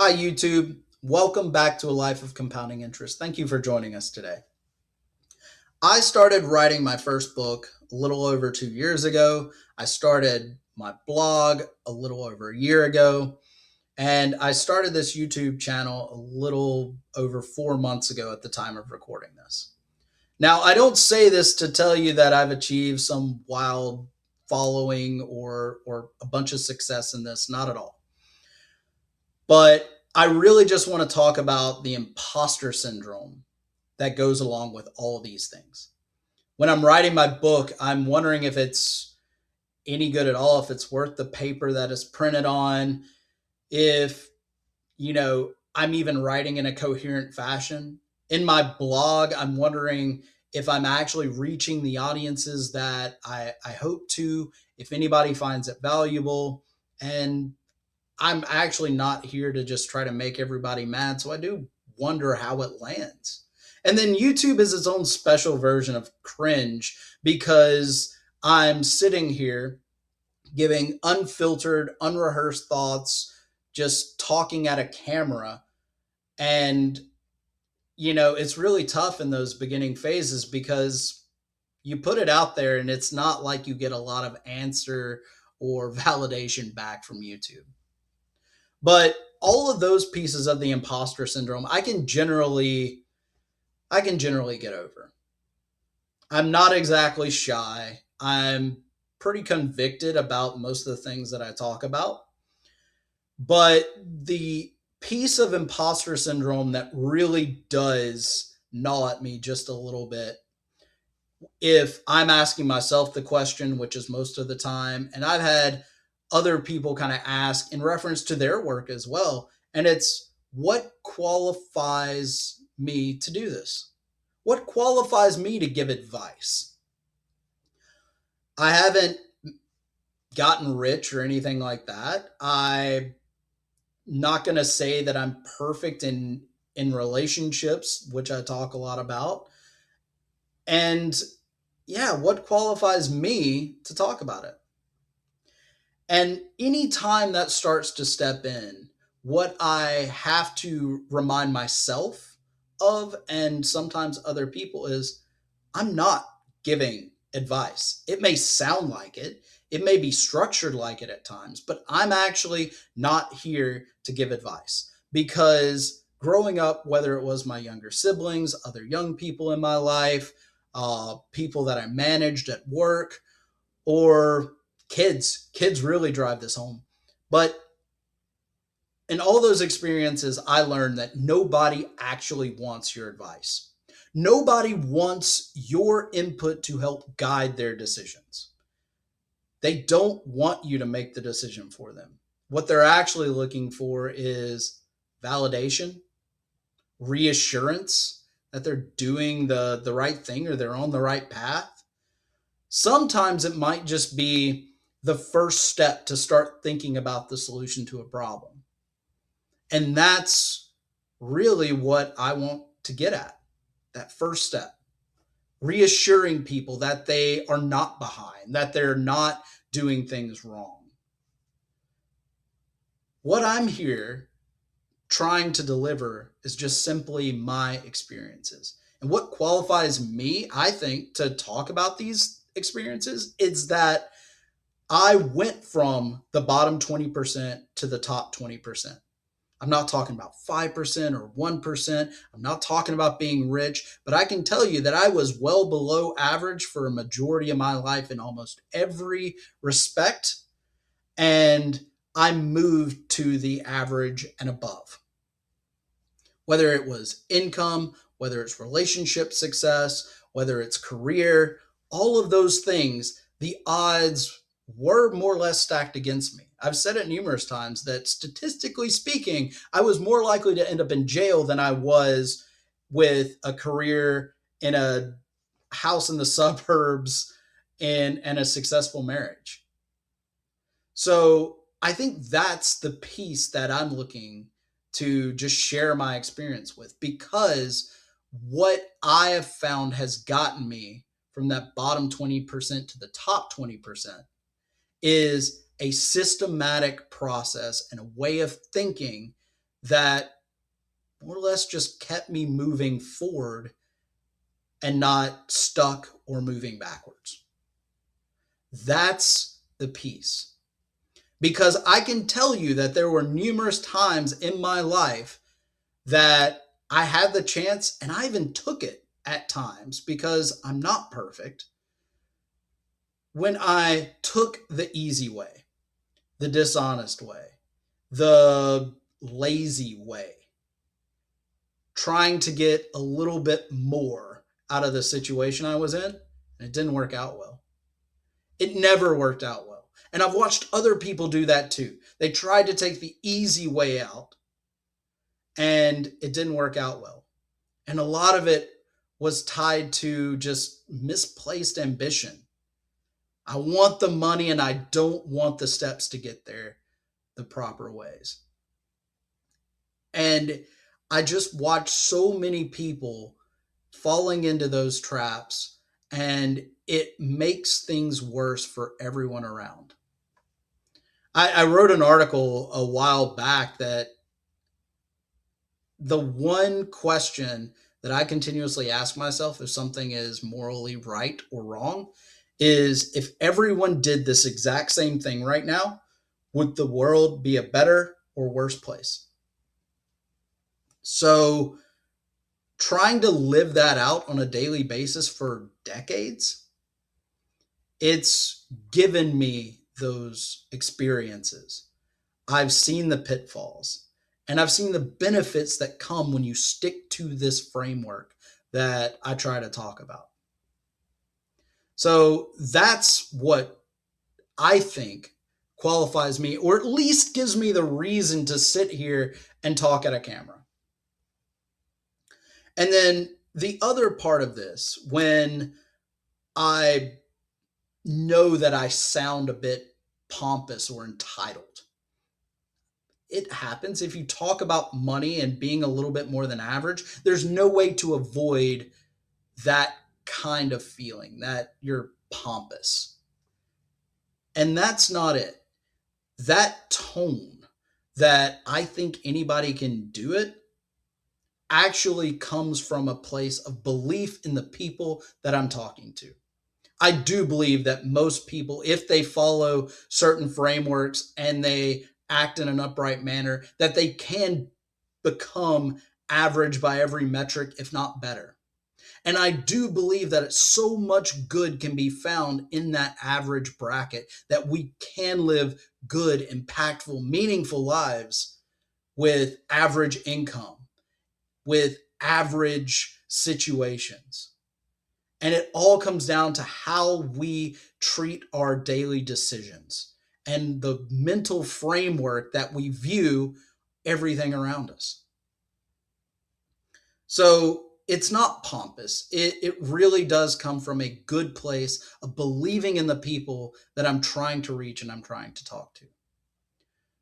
Hi, YouTube. Welcome back to A Life of Compounding Interest. Thank you for joining us today. I started writing my first book a little over 2 years ago. I started my blog a little over a year ago. And I started this YouTube channel a little over 4 months ago at the time of recording this. Now, I don't say this to tell you that I've achieved some wild following or a bunch of success in this, not at all. But I really just want to talk about the imposter syndrome that goes along with all these things. When I'm writing my book, I'm wondering if it's any good at all, if it's worth the paper that it's printed on, if, I'm even writing in a coherent fashion. In my blog, I'm wondering if I'm actually reaching the audiences that I hope to, if anybody finds it valuable. And I'm actually not here to just try to make everybody mad. So I do wonder how it lands. And then YouTube is its own special version of cringe because I'm sitting here giving unfiltered, unrehearsed thoughts, just talking at a camera. And, it's really tough in those beginning phases because you put it out there and it's not like you get a lot of answer or validation back from YouTube. But all of those pieces of the imposter syndrome, I can generally get over. I'm not exactly shy. I'm pretty convicted about most of the things that I talk about. But the piece of imposter syndrome that really does gnaw at me just a little bit, if I'm asking myself the question, which is most of the time, and I've had other people kind of ask in reference to their work as well, and it's what qualifies me to do this? What qualifies me to give advice? I haven't gotten rich or anything like that. I'm not going to say that I'm perfect in relationships, which I talk a lot about. And yeah, what qualifies me to talk about it? And anytime that starts to step in, what I have to remind myself of and sometimes other people is I'm not giving advice. It may sound like it, it may be structured like it at times, but I'm actually not here to give advice because growing up, whether it was my younger siblings, other young people in my life, people that I managed at work, or kids really drive this home. But in all those experiences, I learned that nobody actually wants your advice. Nobody wants your input to help guide their decisions. They don't want you to make the decision for them. What they're actually looking for is validation, reassurance that they're doing the right thing or they're on the right path. Sometimes it might just be the first step to start thinking about the solution to a problem. And that's really what I want to get at, that first step. Reassuring people that they are not behind, that they're not doing things wrong. What I'm here trying to deliver is just simply my experiences. And what qualifies me, I think, to talk about these experiences is that I went from the bottom 20% to the top 20%. I'm not talking about 5% or 1%. I'm not talking about being rich, but I can tell you that I was well below average for a majority of my life in almost every respect. And I moved to the average and above. Whether it was income, whether it's relationship success, whether it's career, all of those things, the odds were more or less stacked against me. I've said it numerous times that statistically speaking, I was more likely to end up in jail than I was with a career in a house in the suburbs and a successful marriage. So I think that's the piece that I'm looking to just share my experience with because what I have found has gotten me from that bottom 20% to the top 20% is a systematic process and a way of thinking that more or less just kept me moving forward and not stuck or moving backwards. That's the piece. Because I can tell you that there were numerous times in my life that I had the chance and I even took it at times because I'm not perfect. When I took the easy way, the dishonest way, the lazy way, trying to get a little bit more out of the situation I was in, and it didn't work out well. It never worked out well. And I've watched other people do that too. They tried to take the easy way out and it didn't work out well. And a lot of it was tied to just misplaced ambition. I want the money and I don't want the steps to get there the proper ways. And I just watched so many people falling into those traps, and it makes things worse for everyone around. I wrote an article a while back that the one question that I continuously ask myself if something is morally right or wrong is, if everyone did this exact same thing right now, would the world be a better or worse place? So, trying to live that out on a daily basis for decades, it's given me those experiences. I've seen the pitfalls and I've seen the benefits that come when you stick to this framework that I try to talk about. So that's what I think qualifies me, or at least gives me the reason to sit here and talk at a camera. And then the other part of this, when I know that I sound a bit pompous or entitled, it happens. If you talk about money and being a little bit more than average, there's no way to avoid that kind of feeling that you're pompous. And that's not it. That tone that I think anybody can do it actually comes from a place of belief in the people that I'm talking to. I do believe that most people, if they follow certain frameworks and they act in an upright manner, that they can become average by every metric, if not better. And I do believe that so much good can be found in that average bracket, that we can live good, impactful, meaningful lives with average income, with average situations. And it all comes down to how we treat our daily decisions and the mental framework that we view everything around us. So it's not pompous. It really does come from a good place of believing in the people that I'm trying to reach and I'm trying to talk to.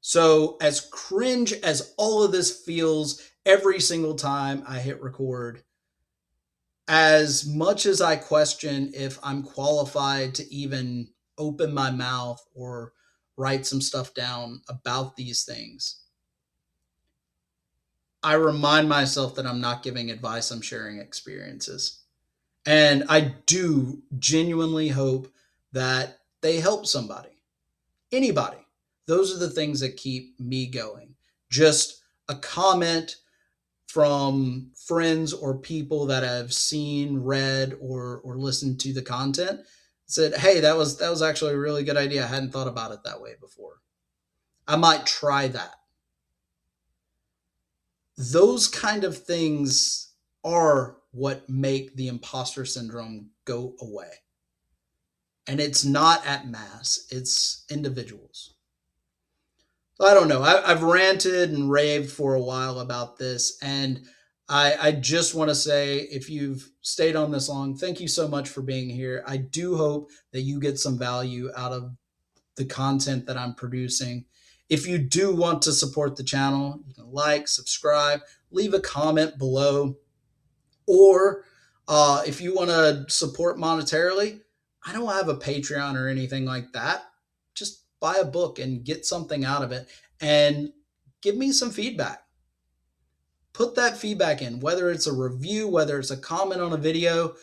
So, as cringe as all of this feels every single time I hit record, as much as I question if I'm qualified to even open my mouth or write some stuff down about these things, I remind myself that I'm not giving advice, I'm sharing experiences. And I do genuinely hope that they help somebody, anybody. Those are the things that keep me going. Just a comment from friends or people that have seen, read, or listened to the content said, "Hey, that was actually a really good idea. I hadn't thought about it that way before. I might try that." Those kind of things are what make the imposter syndrome go away. And it's not at mass, it's individuals. So I don't know. I've ranted and raved for a while about this. And I just want to say, if you've stayed on this long, thank you so much for being here. I do hope that you get some value out of the content that I'm producing. If you do want to support the channel, you can like, subscribe, leave a comment below. Or if you want to support monetarily, I don't have a Patreon or anything like that. Just buy a book and get something out of it and give me some feedback. put that feedback in, whether it's a review, whether it's a comment on a video.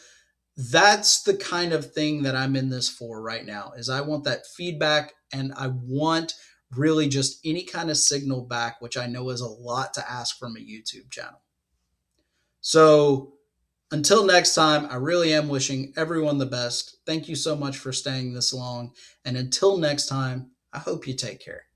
That's the kind of thing that I'm in this for right now, is I want that feedback, and I want really just any kind of signal back, which I know is a lot to ask from a YouTube channel. So until next time, I really am wishing everyone the best. Thank you so much for staying this long. And until next time, I hope you take care.